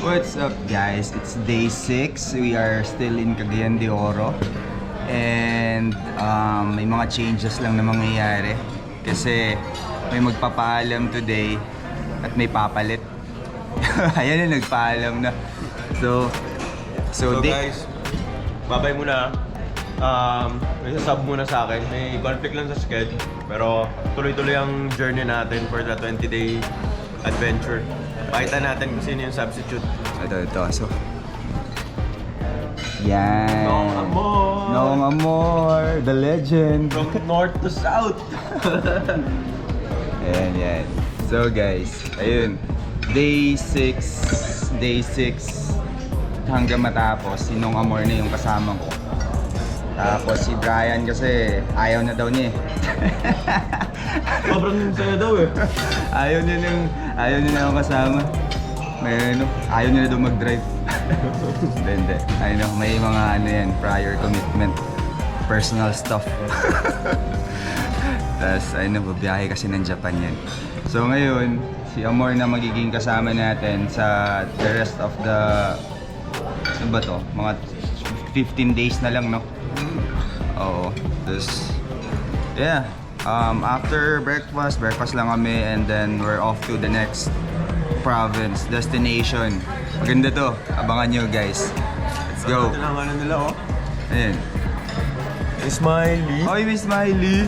What's up guys? It's day 6. We are still in Cagayan de Oro. And may mga changes lang na mangyayari. Kasi may magpapaalam today at may papalit. Ayan na, nagpaalam na. So guys, babay muna. May sasab muna sa akin. May conflict lang sa schedule. Pero tuloy-tuloy ang journey natin for the 20-day adventure. Pakita natin kung sino yung substitute. Ito. So, yan. Noong Amor! Noong Amor, the legend. From north to south. Yan. So guys, ayun. Day 6 hanggang matapos. Si Noong Amor na yung kasama ko. Tapos si Brian kasi ayaw na daw niya eh. Sobrang saya daw eh. Ayaw niya na yung kasama. Ayaw niya na daw mag-drive. Hindi. May mga prior commitment. Personal stuff. Tapos babiyahe kasi ng Japan yan. So ngayon, si Amor na magiging kasama natin sa the rest of the mga 15 days na lang, no? Oo. Tapos, yeah. After breakfast lang kami, and then we're off to the next province, destination. Maganda to. Abangan nyo guys. Let's go. Ito lang nila oh. Ayan. Hey, Smiley. Oy, Miss Smiley.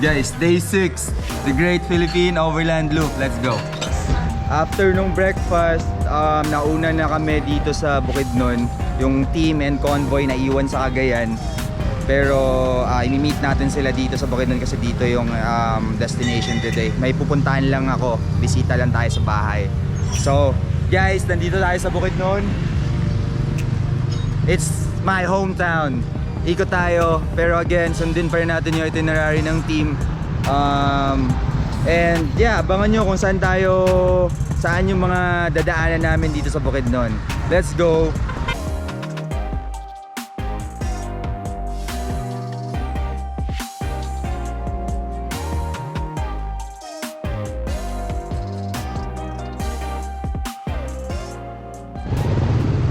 Guys, day 6, the Great Philippine Overland Loop. Let's go. After nung breakfast, nauna na kami dito sa Bukidnon. Yung team and convoy na iwan sa Cagayan. Pero imi-meet natin sila dito sa Bukidnon kasi dito yung destination today. May pupuntahan lang ako. Bisita lang tayo sa bahay. So, guys, nandito tayo sa Bukidnon. It's my hometown. Ikot tayo. Pero again, sundin pa rin natin yung itinerary ng team. And yeah, abangan nyo kung saan yung mga dadaanan namin dito sa Bukidnon. Let's go!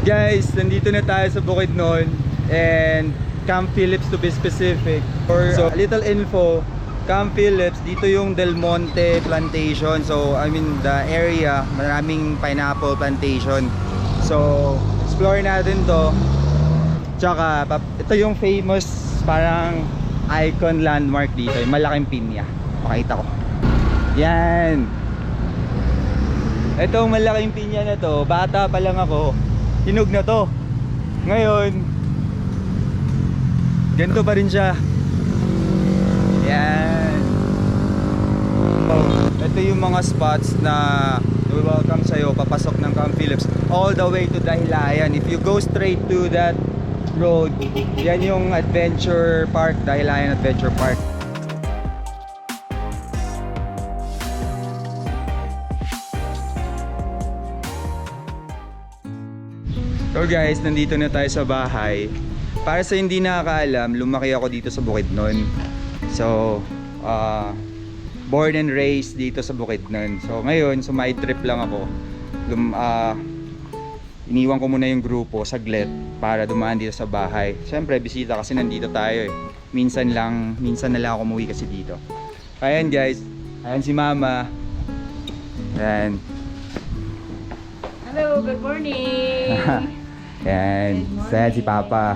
Guys, nandito na tayo sa Bukidnon and Camp Phillips to be specific. So, a little info. Camp Phillips, dito yung Del Monte Plantation. So, the area, maraming pineapple plantation. So, explore natin to. Tsaka, ito yung famous parang icon landmark dito. Yung malaking pinya. Pakita ko. Yan. Itong malaking pinya na to, bata pa lang ako, hinog na to. Ngayon, ganito pa rin siya. Yan. Ito yung mga spots na welcome sa'yo papasok ng Camp Phillips all the way to Dahilayan. If you go straight to that road, yan yung Adventure Park, Dahilayan Adventure Park. So guys, nandito na tayo sa bahay. Para sa hindi nakakaalam, lumaki ako dito sa Bukidnon. So, born and raised dito sa Bukidnon. So ngayon, sumay trip lang ako. Iniwan ko muna yung grupo saglit para dumaan dito sa bahay. Siyempre, bisita kasi nandito tayo eh. Minsan na lang ako umuwi kasi dito. Ayan guys, ayan si Mama. Ayan. Hello, good morning. Ayan, sad si Papa.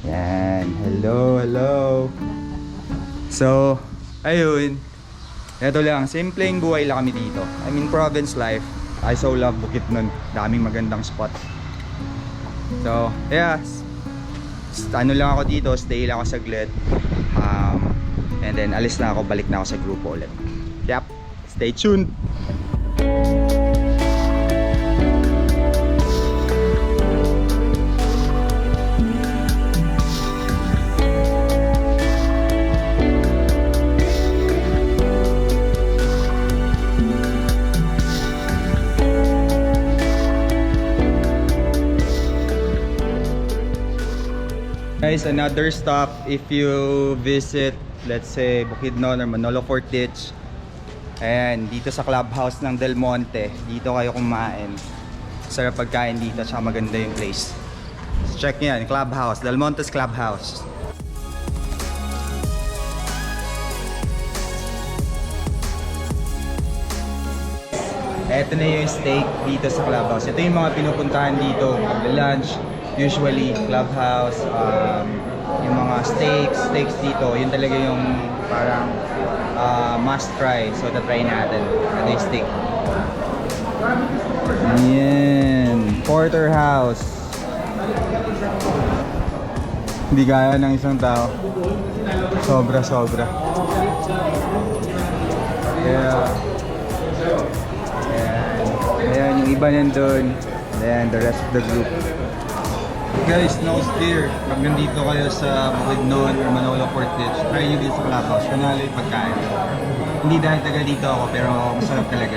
Ayan, hello. So, ayun. Ito lang, simpleng buhay lang kami dito. Province life. I so love Bukidnon. Daming magandang spots. So, yeah. Lang ako dito, stay lang ako saglit. And then alis na ako, balik na ako sa grupo ulit. Yep, stay tuned. Guys, another stop if you visit, let's say, Bukidnon or Manolo Fortich. Ayan, dito sa clubhouse ng Del Monte. Dito kayo kumain. Sarap pagkain dito, tsaka maganda yung place. So check nyo yan, clubhouse. Del Monte's Clubhouse. Ito na yung steak dito sa clubhouse. Ito yung mga pinupuntahan dito. Lunch, usually clubhouse, yung mga steaks dito. Yun talaga yung parang must try. So try natin. Ito yung steak. Yan. Porterhouse. Hindi kaya ng isang tao. Sobra. Yeah. Ayan, yung iba nandun. Ayan, the rest of the group. Guys, nose clear. Pag nandito kayo sa Bukidnon or Manolo Portage, try nyo dito sa clubhouse. Panalo yung pagkain. Hindi dahil taga dito ako, pero masarap talaga.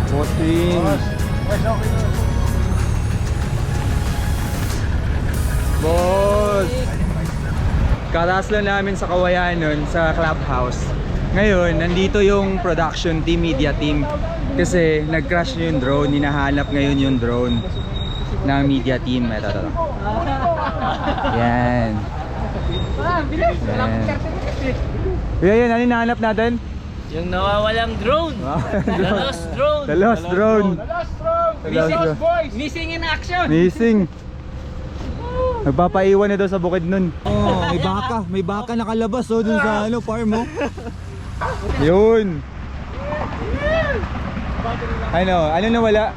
Bossing! Boss! Kataas lang namin sa Kawayan nun, sa clubhouse. Ngayon, nandito yung production team, media team. Kasi nag-crash yung drone, hinahanap ngayon yung drone ng media team. Ito. Yan. Yan, ano hinahanap natin? Yung nawawalang drone. The lost drone. The lost drone. Missing in action. Missing. Nagpapaiwan na daw sa bukid nun. Oh, may baka nakalabas oh dun sa farm mo. Yun. Ano nawala?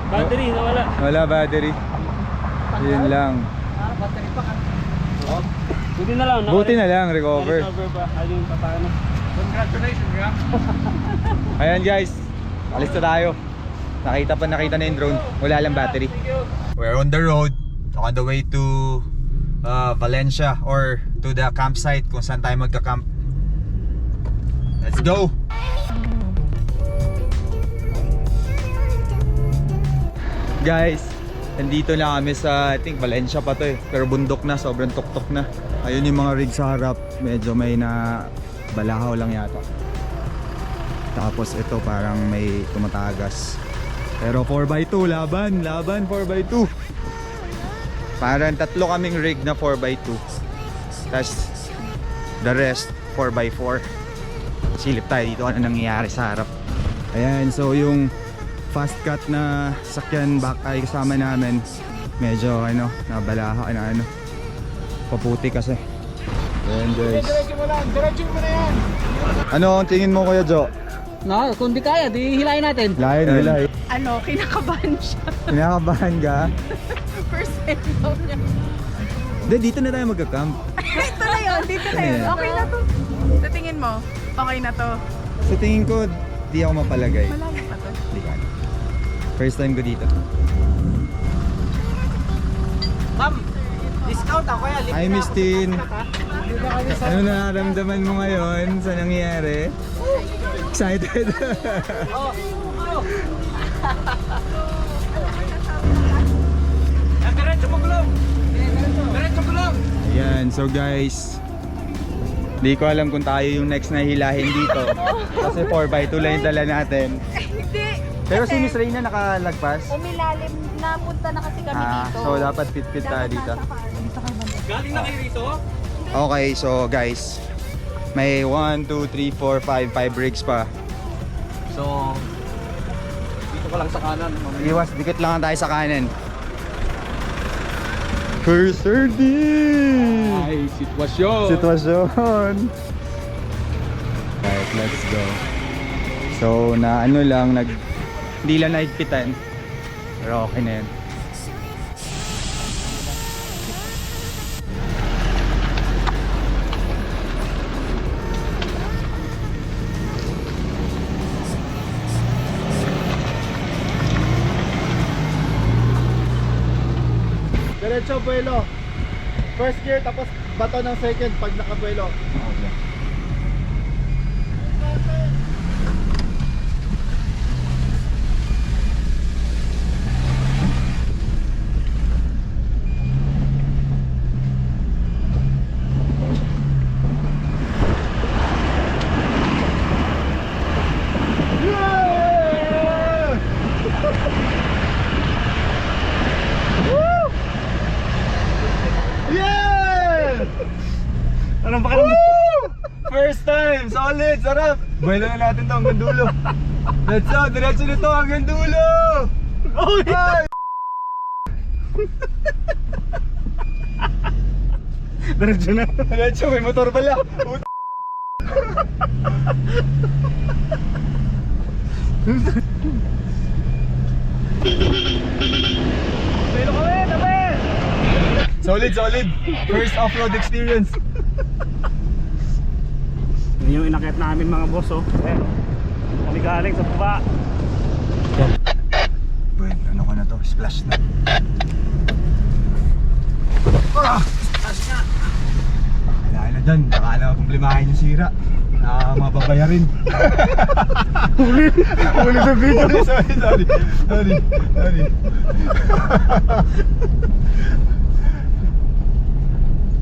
Battery nawala. Wala battery. Yun lang. Buti na lang. Buti na lang, recover. Recover ba? Ayun, paano? Congratulations, nga. Ayan guys, alis na tayo. Nakita na yung drone. Wala lang battery. We're on the road. On the way to Valencia or to the campsite kung saan tayo magka-camp. Let's go! Guys, nandito na kami sa, I think Valencia pa to eh. Pero bundok na, sobrang tuktok na. Ayun yung mga rig sa harap. Medyo may na balahaw lang yata. Tapos ito parang may tumatagas. Pero 4x2, laban 4x2. Parang tatlo kaming rig na 4x2. Tapos the rest 4x4. Silip tayo dito ano nangyayari sa harap. Ayan, so yung fast cut na sakyan back ay kasama namin. Medyo nabalaha paputi kasi. Ayan guys. Diretso mo na yan. Ano ang tingin mo Kuya Jo? No, kung di kaya, di hilayin natin. Hilay. Kinakabahan siya. Kinakabahan ka? First time daw niya. Hindi, dito na tayo magka-camp. Dito na yun. Ayan. Okay na to. Sa tingin mo, okay na to. Sa tingin ko, di ako mapalagay. Malayo pa to. Di ka. First time ko dito. Ma'am, discount ako kaya. Hi Miss Tin. Ano nararamdaman mo ngayon sa nangyayari? Excited? Diretso mo gulong. Ayan, so guys, di ko alam kung tayo yung next na hilahin dito. Kasi 4x2 lang yung dala natin. Hindi. Pero si Miss Reyna nakalagpas. Umilalim na punta na kasi kami dito. So dapat fit tayo dito. Galing na kayo rito? Okay, so guys, may 1, 2, 3, 4, 5 rigs pa. So, dito ka lang sa kanan. Iwas, dikit lang tayo sa kanan. First 30! Ay, sitwasyon. Alright, let's go. So, hindi lang nahigpitan. Pero okay na yun. Diretso buwelo. First gear tapos bato ng second pag nakabuwelo. Okay. Damn, solid, sarap. Buhay na natin to hanggang dulo. Let's go, diretso nito hanggang dulo. Ay! Diretso na. Diretso, may motor pala. Pero kami, tabi! Solid, solid. First off-road experience. Yun yung inakyat namin mga boss, oh. Ayan. Kami galing sa baba. Bueno, ano ko na to? Splash na. Kailangan na dyan. Baka na kumplimahin yung sira. Mababayarin. Huli sa video. Sorry.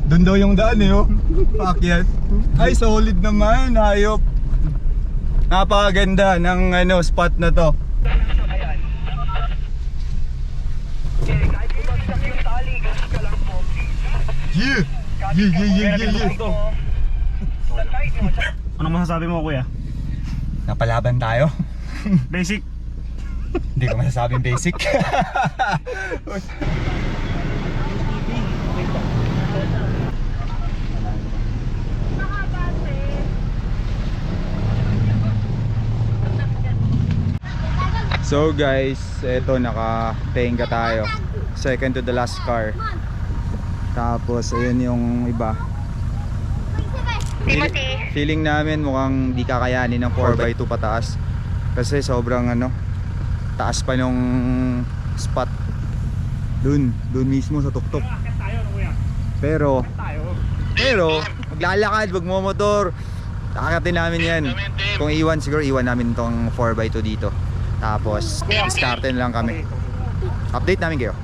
Doon daw yung daan eh, oh. Paakyat. Ay, solid naman. Hayop. Napakaganda ng spot na to. Yeah! Ano masasabi mo, kuya? Napalaban tayo. Basic. Hindi ko masasabing basic. So guys, eto naka-tenga tayo. Second to the last car. Tapos ayun yung iba. Feeling namin mukhang di kakayanin ng 4x2 pataas. Kasi sobrang taas pa nung spot. Dun mismo sa tuktok. Pero maglalakad, magmomotor. Kakakatin namin yan. Kung iwan, siguro iwan namin tong 4x2 dito. Tapos discarte na lang kami. Update namin kayo.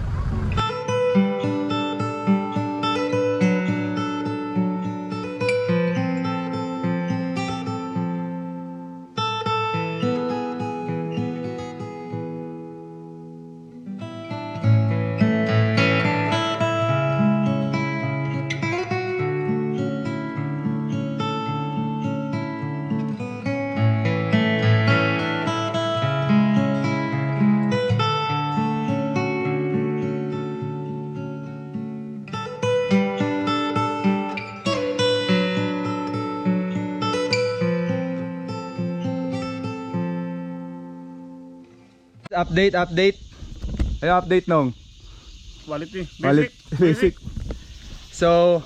Update. Ano update nung? Quality. Basic. So,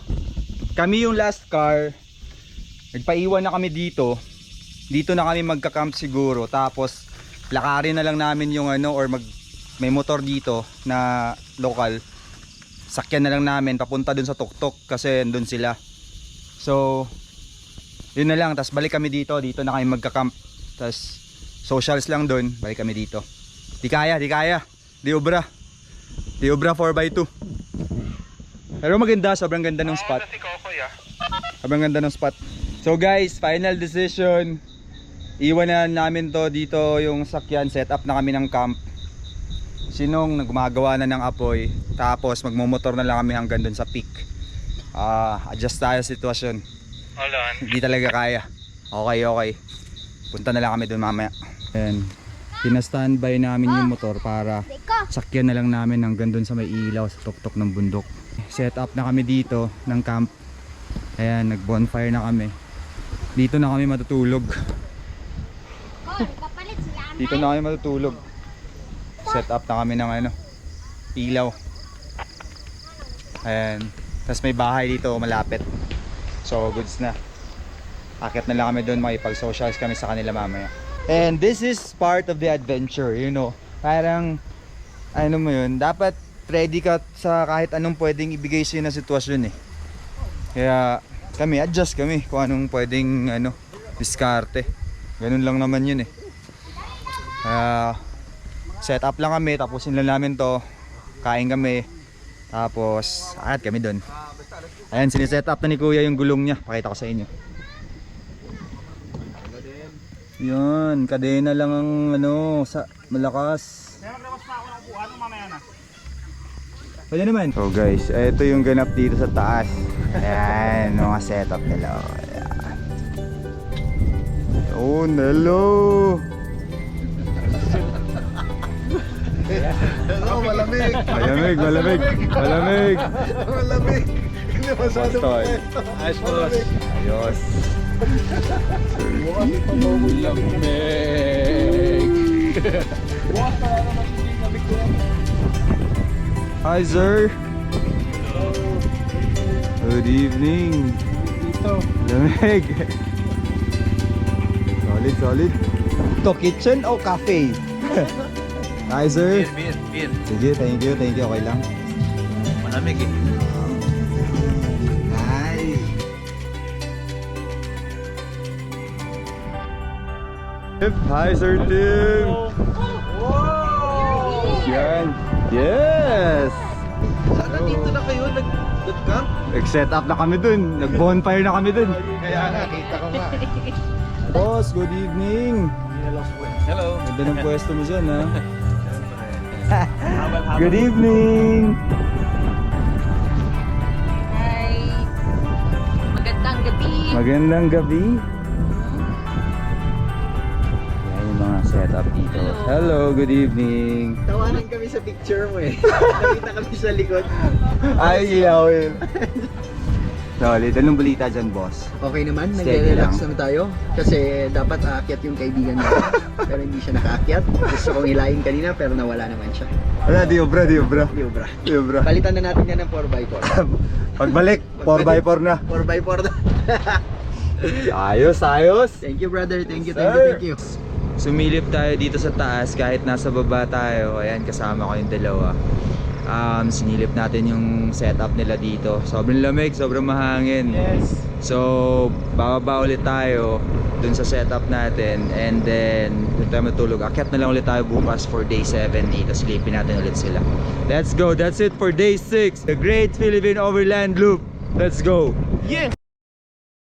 kami yung last car. Nagpaiwan na kami dito. Dito na kami magka-camp siguro. Tapos, lakarin na lang namin yung may motor dito na local. Sakyan na lang namin papunta dun sa tuktok kasi andun sila. So, yun na lang. Tapos balik kami dito. Dito na kami magka-camp. Tapos, socials lang dun. Balik kami dito. Di kaya. Di obra 4x2. Pero maganda, sobrang ganda ng spot. Sobrang ganda ng spot. So guys, final decision. Iwan na namin to dito yung sakyan. Set up na kami ng camp. Sinong gumagawa na ng apoy. Tapos magmumotor na lang kami hanggang dun sa peak. Adjust tayo sa sitwasyon. Hindi talaga kaya. Okay. Punta na lang kami dun mamaya. And pina-standby namin yung motor para sakyan na lang namin hanggang dun sa may ilaw sa tuktok ng bundok. Set up na kami dito ng camp. Ayan, nag-bonfire na kami. Dito na kami matutulog. Set up na kami ng ilaw. Ayan. Tapos may bahay dito malapit. So goods na. Akit na lang kami doon, makipag-socials kami sa kanila mamaya. And this is part of the adventure, Parang, mo yun, dapat ready ka sa kahit anong pwedeng ibigay sa'yo na sitwasyon eh. Kaya kami, adjust kami kung anong pwedeng diskarte. Ganun lang naman yun eh. Kaya set up lang kami, tapusin lang namin to. Kain kami. Tapos, akit kami dun. Ayan, siniset up na ni Kuya yung gulong niya. Pakita ko sa inyo. Yun, kadena lang ang malakas. Pwede naman. So guys, ito yung ganap dito sa taas. Ayan, mga setup nila. Ayan. Yun, hello. Hello, malamig. Malamig, malamig, malamig. Malamig. Hindi masyado Basta. pwesto. Ayos boss. Ayos. Bukas ito malamig. Bukas pa ano magiging lamig ko yan. Hi, sir. Good evening. Dito. Lamig. Solid, solid. To kitchen o cafe? Hi, sir. Beer. Sige, thank you, okay lang. Malamig eh. Hi. Hi, Sir Tim. Yan. Yes. Sana dito na kayo nag-camp? Nag-set up na kami dun. Nag-bonfire na kami dun. Kaya nga, kita ko nga. Boss, good evening. Hello. Ganda ng pwesto mo dyan, ha? Good evening. Hi. Magandang gabi. Magandang gabi. Yan yung mga setup dito. Hello, good evening. Tawanan kami sa picture mo eh. Nakita kami sa likod. Ay, yawin. Solid. Anong balita dyan, boss? Okay naman, Steady nagre-relax lang. naman tayo kasi dapat aakyat yung kaibigan natin pero hindi siya nakaakyat. Gusto kong hilahin kanina pero nawala naman siya. Wala, di obra, di obra. Di ba? Di obra. Palitan na natin yan ng 4x4. Pagbalik, 4x4 na. 4x4 na. Ayos, ayos. Thank you brother, thank you, Sir. thank you. Sumilip tayo dito sa taas kahit nasa baba tayo. Ayan, kasama ko yung dalawa. Sinilip natin yung setup nila dito. Sobrang lamig, sobrang mahangin. Yes. So, bababa ulit tayo dun sa setup natin. And then, dun tayo matulog. Akyat na lang ulit tayo bukas for day 7, 8. Tapos silipin natin ulit sila. Let's go! That's it for day 6. The Great Philippine Overland Loop. Let's go! Yeah.